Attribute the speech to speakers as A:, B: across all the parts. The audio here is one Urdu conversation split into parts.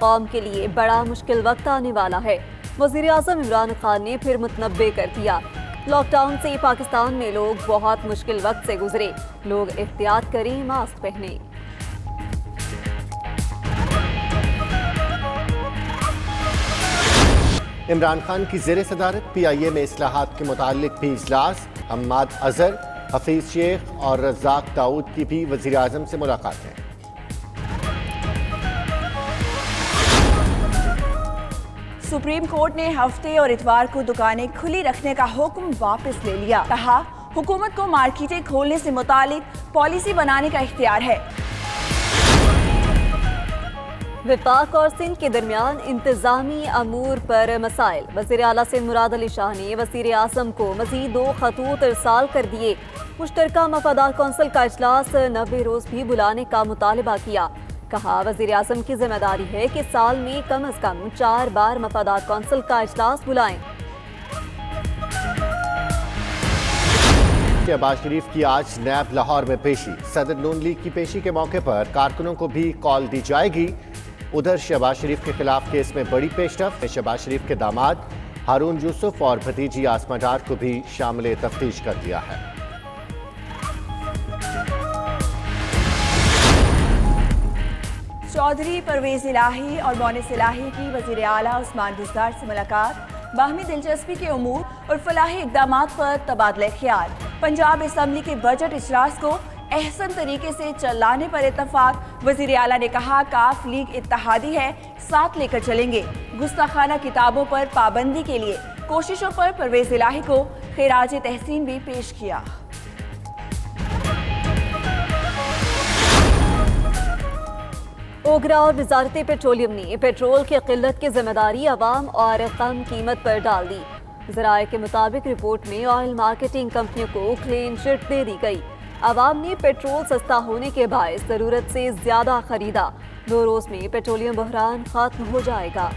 A: قوم کے لیے بڑا مشکل وقت آنے والا ہے۔ وزیر اعظم عمران خان نے پھر متنبع کر دیا، لاک ڈاؤن سے پاکستان میں لوگ بہت مشکل وقت سے گزرے، لوگ احتیاط کریں، ماسک پہنیں۔
B: عمران خان کی زیر صدارت پی آئی اے میں اصلاحات کے متعلق بھی اجلاس، حماد اظہر، حفیظ شیخ اور رزاق داؤد کی بھی وزیر اعظم سے ملاقاتیں۔
C: سپریم کورٹ نے ہفتے اور اتوار کو دکانیں کھلی رکھنے کا حکم واپس لے لیا۔ کہا حکومت کو مارکیٹیں کھولنے سے متعلق پالیسی بنانے کا اختیار ہے۔
A: وفاق اور سندھ کے درمیان انتظامی امور پر مسائل، وزیر اعلیٰ سندھ مراد علی شاہ نے وزیر اعظم کو مزید 2 خطوط ارسال کر دیے۔ مشترکہ مفادات کونسل کا اجلاس 90 روز بھی بلانے کا مطالبہ کیا۔ کہا وزیر اعظم کی ذمہ داری ہے کہ سال میں کم از کم 4 بار مفادات کونسل کا اجلاس بلائیں۔
B: شہباز شریف کی آج نیب لاہور میں پیشی، صدر نون لیگ کی پیشی کے موقع پر کارکنوں کو بھی کال دی جائے گی۔ ادھر شہباز شریف کے خلاف کیس میں بڑی پیش رفت، شہباز شریف کے داماد ہارون یوسف اور بھتیجی آسما ڈار کو بھی شامل تفتیش کر دیا ہے۔
C: چودھری پرویز الہی اور مونس الہی کی وزیر اعلیٰ عثمان بزدار سے ملاقات، باہمی دلچسپی کے امور اور فلاحی اقدامات پر تبادلہ خیال۔ پنجاب اسمبلی کے بجٹ اجلاس کو احسن طریقے سے چلانے پر اتفاق، وزیر اعلیٰ نے کہا کاف لیگ اتحادی ہے، ساتھ لے کر چلیں گے۔ گستاخانہ کتابوں پر پابندی کے لیے کوششوں پر پرویز الہی کو خراج تحسین بھی پیش کیا۔
A: اوگرا اور وزارت پیٹرولیم نے پیٹرول کی قلت کی ذمہ داری عوام اور کم قیمت پر ڈال دی۔ ذرائع کے مطابق رپورٹ میں آئل مارکیٹنگ کمپنیوں کو کلین چٹ دے دی گئی۔ عوام نے پیٹرول سستا ہونے کے باعث ضرورت سے زیادہ خریدا۔ 2 روز میں پیٹرولیم بحران ختم ہو جائے گا۔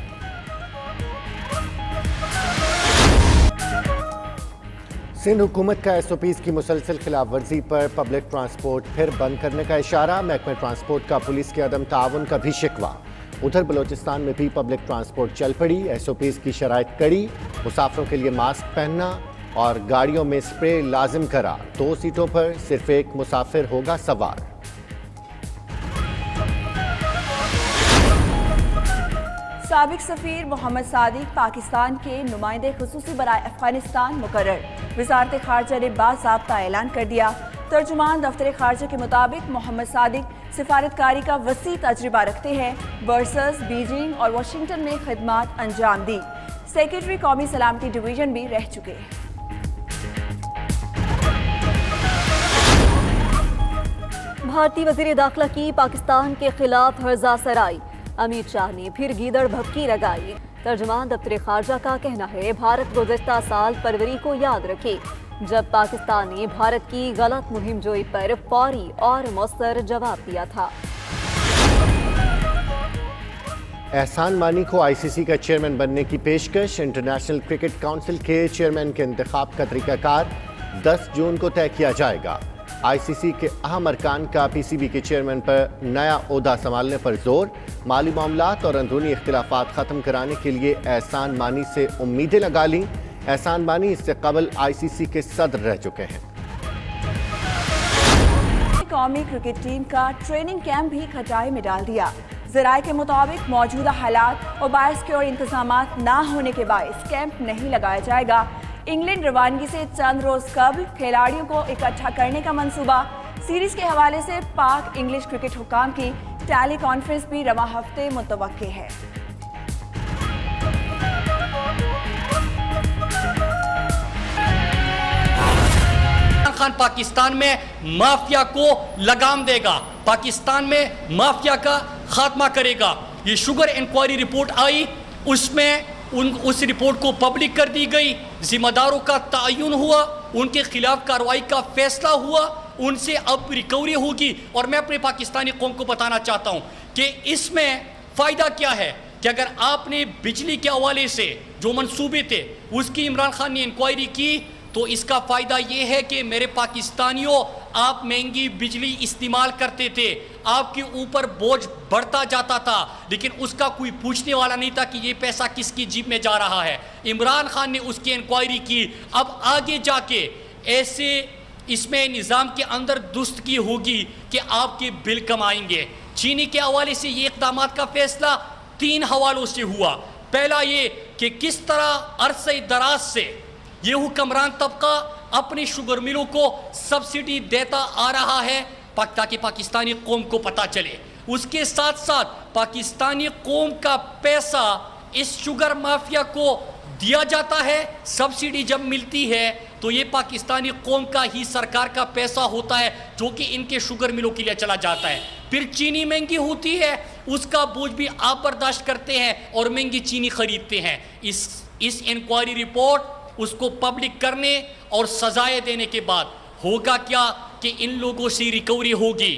B: سندھ حکومت کا ایس او پیز کی مسلسل خلاف ورزی پر پبلک ٹرانسپورٹ پھر بند کرنے کا اشارہ، محکمہ ٹرانسپورٹ کا پولیس کے عدم تعاون کا بھی شکوہ۔ ادھر بلوچستان میں بھی پبلک ٹرانسپورٹ چل پڑی، ایس او پیز کی شرائط کڑی، مسافروں کے لیے ماسک پہننا اور گاڑیوں میں سپرے لازم کرا، 2 سیٹوں پر صرف 1 مسافر ہوگا سوار۔
C: سابق سفیر محمد صادق پاکستان کے نمائندے خصوصی برائے افغانستان مقرر، وزارت خارجہ نے باضابطہ اعلان کر دیا۔ ترجمان دفتر خارجہ کے مطابق محمد صادق سفارتکاری کا وسیع تجربہ رکھتے ہیں، برسلز، بیجنگ اور واشنگٹن میں خدمات انجام دی، سیکرٹری قومی سلامتی ڈویژن بھی رہ چکے۔
A: بھارتی وزیر داخلہ کی پاکستان کے خلاف ہرزہ سرائی، امت شاہ نے پھر گیدڑ بھبکی لگائی۔ ترجمان دفتر خارجہ کا کہنا ہے بھارت گزشتہ سال فروری کو یاد رکھے جب پاکستان نے بھارت کی غلط مہم جوئی پر فوری اور مؤثر جواب دیا تھا۔
B: احسان مانی کو آئی سی سی کا چیئرمین بننے کی پیشکش، انٹرنیشنل کرکٹ کونسل کے چیئرمین کے انتخاب کا طریقہ کار 10 جون کو طے کیا جائے گا۔ آئی سی سی کے اہم ارکان کا پی سی بی کے چیئرمین پر نیا عہدہ سنبھالنے پر زور، مالی معاملات اور اندرونی اختلافات ختم کرانے کے لیے احسان مانی سے امیدیں لگا لیں۔ احسان مانی اس سے قبل آئی سی سی کے صدر رہ چکے ہیں۔
C: قومی کرکٹ ٹیم کا ٹریننگ کیمپ بھی کھٹائی میں ڈال دیا۔ ذرائع کے مطابق موجودہ حالات اور بایوسیکیور انتظامات نہ ہونے کے باعث کیمپ نہیں لگایا جائے گا۔ انگلینڈ روانگی سے چند روز قبل کھلاڑیوں کو اکٹھا کرنے کا منصوبہ، سیریز کے حوالے سے پاک انگلش کرکٹ حکام کی ٹیلی کانفرنس بھی رواں ہفتے متوقع ہے۔
D: خان پاکستان میں مافیا کو لگام دے گا، پاکستان میں مافیا کا خاتمہ کرے گا۔ یہ شوگر انکوائری رپورٹ آئی، اس میں اس رپورٹ کو پبلک کر دی گئی، ذمہ داروں کا تعین ہوا، ان کے خلاف کارروائی کا فیصلہ ہوا، ان سے اب ریکوری ہوگی۔ اور میں اپنے پاکستانی قوم کو بتانا چاہتا ہوں کہ اس میں فائدہ کیا ہے کہ اگر آپ نے بجلی کے حوالے سے جو منصوبے تھے اس کی عمران خان نے انکوائری کی تو اس کا فائدہ یہ ہے کہ میرے پاکستانیوں آپ مہنگی بجلی استعمال کرتے تھے, آپ کے اوپر بوجھ بڑھتا جاتا تھا, لیکن اس کا کوئی پوچھنے والا نہیں تھا کہ یہ پیسہ کس کی جیب میں جا رہا ہے. عمران خان نے اس کی انکوائری کی. اب آگے جا کے ایسے اس میں نظام کے اندر درستگی ہوگی کہ آپ کے بل کم آئیں گے. چینی کے حوالے سے یہ اقدامات کا فیصلہ 3 حوالوں سے ہوا. پہلا یہ کہ کس طرح عرصہ دراز سے یہ حکمران طبقہ اپنی شوگر ملوں کو سبسڈی دیتا آ رہا ہے تاکہ پاکستانی قوم کو پتہ چلے. اس کے ساتھ ساتھ پاکستانی قوم کا پیسہ اس شوگر مافیا کو دیا جاتا ہے. سبسڈی جب ملتی ہے تو یہ پاکستانی قوم کا ہی سرکار کا پیسہ ہوتا ہے جو کہ ان کے شوگر ملوں کے لیے چلا جاتا ہے. پھر چینی مہنگی ہوتی ہے, اس کا بوجھ بھی آپ برداشت کرتے ہیں اور مہنگی چینی خریدتے ہیں. اس انکوائری رپورٹ اس کو پبلک کرنے اور سزائیں دینے کے بعد ہوگا کیا کہ ان لوگوں سے ریکوری ہوگی,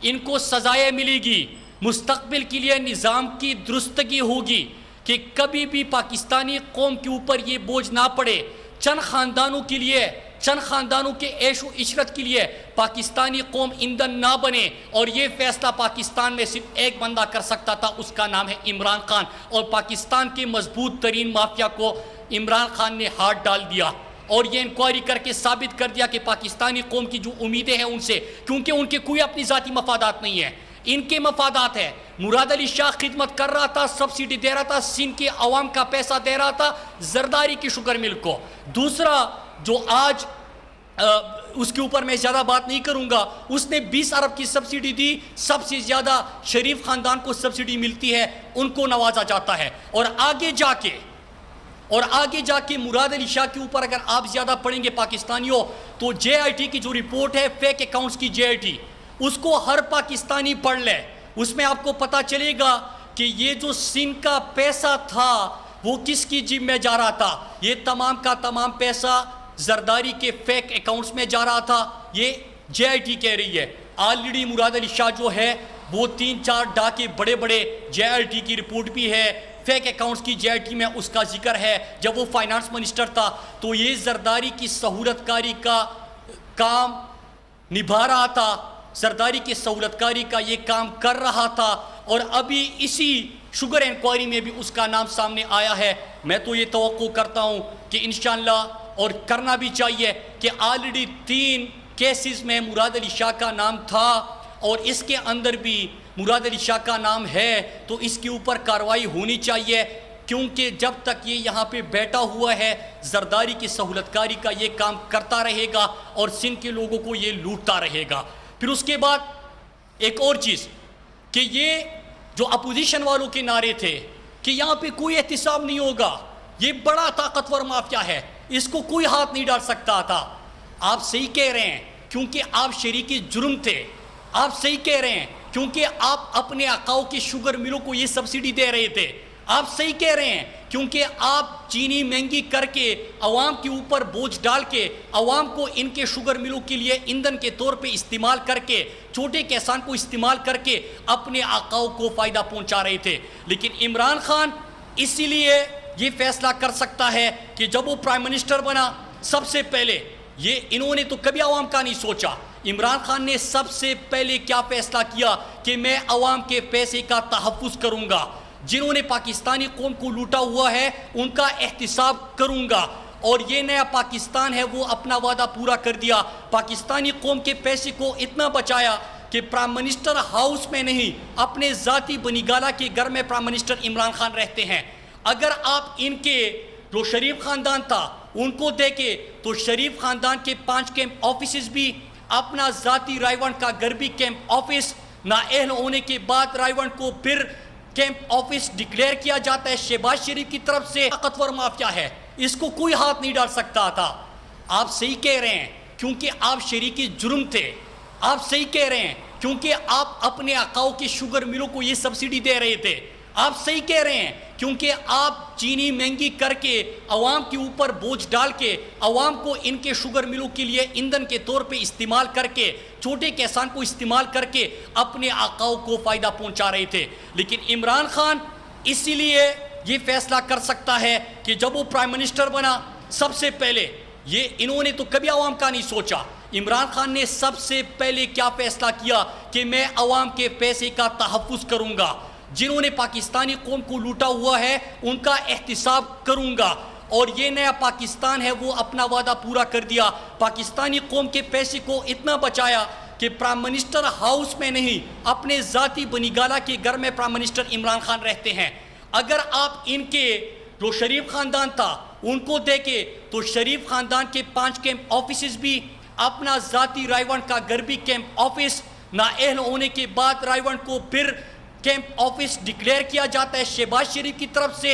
D: ان کو سزائیں ملے گی, مستقبل کے لیے نظام کی درستگی ہوگی کہ کبھی بھی پاکستانی قوم کے اوپر یہ بوجھ نہ پڑے. چند خاندانوں کے لیے, چند خاندانوں کے عیش و عشرت کے لیے پاکستانی قوم ایندھن نہ بنے. اور یہ فیصلہ پاکستان میں صرف ایک بندہ کر سکتا تھا, اس کا نام ہے عمران خان. اور پاکستان کے مضبوط ترین مافیا کو عمران خان نے ہاتھ ڈال دیا اور یہ انکوائری کر کے ثابت کر دیا کہ پاکستانی قوم کی جو امیدیں ہیں ان سے, کیونکہ ان کے کوئی اپنی ذاتی مفادات نہیں ہیں, ان کے مفادات ہیں. مراد علی شاہ خدمت کر رہا تھا, سبسڈی دے رہا تھا, سندھ کے عوام کا پیسہ دے رہا تھا زرداری کی شوگر مل کو. دوسرا جو آج اس کے اوپر میں زیادہ بات نہیں کروں گا, اس نے 20 ارب کی سبسڈی دی. سب سے زیادہ شریف خاندان کو سبسڈی ملتی ہے, ان کو نوازا جاتا ہے. اور آگے جا کے مراد علی شاہ کے اوپر اگر آپ زیادہ پڑھیں گے پاکستانیوں تو جے آئی ٹی کی جو رپورٹ ہے, فیک اکاؤنٹس کی جے آئی ٹی, اس کو ہر پاکستانی پڑھ لے. اس میں آپ کو پتا چلے گا کہ یہ جو سندھ کا پیسہ تھا وہ کس کی جیب میں جا رہا تھا. یہ تمام کا تمام پیسہ زرداری کے فیک اکاؤنٹس میں جا رہا تھا. یہ جے آئی ٹی کہہ رہی ہے. آلریڈی مراد علی شاہ جو ہے وہ 3-4 ڈاکے بڑے بڑے جے آئی ٹی کی رپورٹ بھی ہے, فیک اکاؤنٹس کی جے آئی ٹی میں اس کا ذکر ہے. جب وہ فائنانس منسٹر تھا تو یہ زرداری کی سہولت کاری کا کام نبھا رہا تھا, زرداری کی سہولت کاری کا یہ کام کر رہا تھا. اور ابھی اسی شوگر انکوائری میں بھی اس کا نام سامنے آیا ہے. میں تو یہ توقع کرتا ہوں کہ انشاءاللہ, اور کرنا بھی چاہیے, کہ آلریڈی 3 کیسز میں مراد علی شاہ کا نام تھا اور اس کے اندر بھی مراد علی شاہ کا نام ہے, تو اس کے اوپر کارروائی ہونی چاہیے. کیونکہ جب تک یہ یہاں پہ بیٹھا ہوا ہے زرداری کی سہولت کاری کا یہ کام کرتا رہے گا اور سندھ کے لوگوں کو یہ لوٹتا رہے گا. پھر اس کے بعد ایک اور چیز کہ یہ جو اپوزیشن والوں کے نعرے تھے کہ یہاں پہ کوئی احتساب نہیں ہوگا, یہ بڑا طاقتور مافیا ہے, اس کو کوئی ہاتھ نہیں ڈال سکتا تھا. آپ صحیح کہہ رہے ہیں کیونکہ آپ شریک جرم تھے. آپ صحیح کہہ رہے ہیں کیونکہ آپ اپنے آقاؤں کی شوگر ملوں کو یہ سبسڈی دے رہے تھے. آپ صحیح کہہ رہے ہیں کیونکہ آپ چینی مہنگی کر کے عوام کے اوپر بوجھ ڈال کے عوام کو ان کے شوگر ملوں کے لیے ایندھن کے طور پہ استعمال کر کے, چھوٹے کسان کو استعمال کر کے اپنے آقاؤں کو فائدہ پہنچا رہے تھے. لیکن عمران خان اسی لیے یہ فیصلہ کر سکتا ہے کہ جب وہ پرائم منسٹر بنا, سب سے پہلے یہ انہوں نے تو کبھی عوام کا نہیں سوچا. عمران خان نے سب سے پہلے کیا فیصلہ کیا کہ میں عوام کے پیسے کا تحفظ کروں گا, جنہوں نے پاکستانی قوم کو لوٹا ہوا ہے ان کا احتساب کروں گا. اور یہ نیا پاکستان ہے وہ اپنا وعدہ پورا کر دیا. پاکستانی قوم کے پیسے کو اتنا بچایا کہ پرائم منسٹر ہاؤس میں نہیں, اپنے ذاتی بنیگالہ کے گھر میں پرائم منسٹر عمران خان رہتے ہیں. اگر آپ ان کے جو شریف خاندان تھا ان کو دیکھیں تو شریف خاندان کے 5 کیمپ آفیسز بھی, اپنا ذاتی رائیونڈ کا گھر بھی کیمپ آفس, نااہل ہونے کے بعد رائیونڈ کو پھر کیمپ آفس ڈکلیئر کیا جاتا ہے شہباز شریف کی طرف سے. طاقتور مافیا ہے, اس کو کوئی ہاتھ نہیں ڈال سکتا تھا. آپ صحیح کہہ رہے ہیں کیونکہ آپ شریک جرم تھے. آپ صحیح کہہ رہے ہیں کیونکہ آپ اپنے آقاؤں کی شوگر ملوں کو یہ سبسڈی دے رہے تھے. آپ صحیح کہہ رہے ہیں کیونکہ آپ چینی مہنگی کر کے عوام کے اوپر بوجھ ڈال کے عوام کو ان کے شوگر ملوں کے لیے ایندھن کے طور پہ استعمال کر کے, چھوٹے کسان کو استعمال کر کے اپنے آقاؤں کو فائدہ پہنچا رہے تھے. لیکن عمران خان اسی لیے یہ فیصلہ کر سکتا ہے کہ جب وہ پرائم منسٹر بنا, سب سے پہلے یہ انہوں نے تو کبھی عوام کا نہیں سوچا, عمران خان نے سب سے پہلے کیا فیصلہ کیا کہ میں عوام کے پیسے کا تحفظ کروں گا, جنہوں نے پاکستانی قوم کو لوٹا ہوا ہے ان کا احتساب کروں گا, اور یہ نیا پاکستان ہے وہ اپنا وعدہ پورا کر دیا. پاکستانی قوم کے پیسے کو اتنا بچایا کہ پرائم منسٹر ہاؤس میں نہیں, اپنے ذاتی بنیگالہ کے گھر میں پرائم منسٹر عمران خان رہتے ہیں. اگر آپ ان کے جو شریف خاندان تھا ان کو دیکھیں تو شریف خاندان کے 5 کیمپ آفیسز بھی, اپنا ذاتی رائیونٹ کا گھر بھی کیمپ آفس, نااہل ہونے کے بعد رائیونٹ کو پھر کیمپ آفس ڈکلیئر کیا جاتا ہے شہباز شریف کی طرف سے.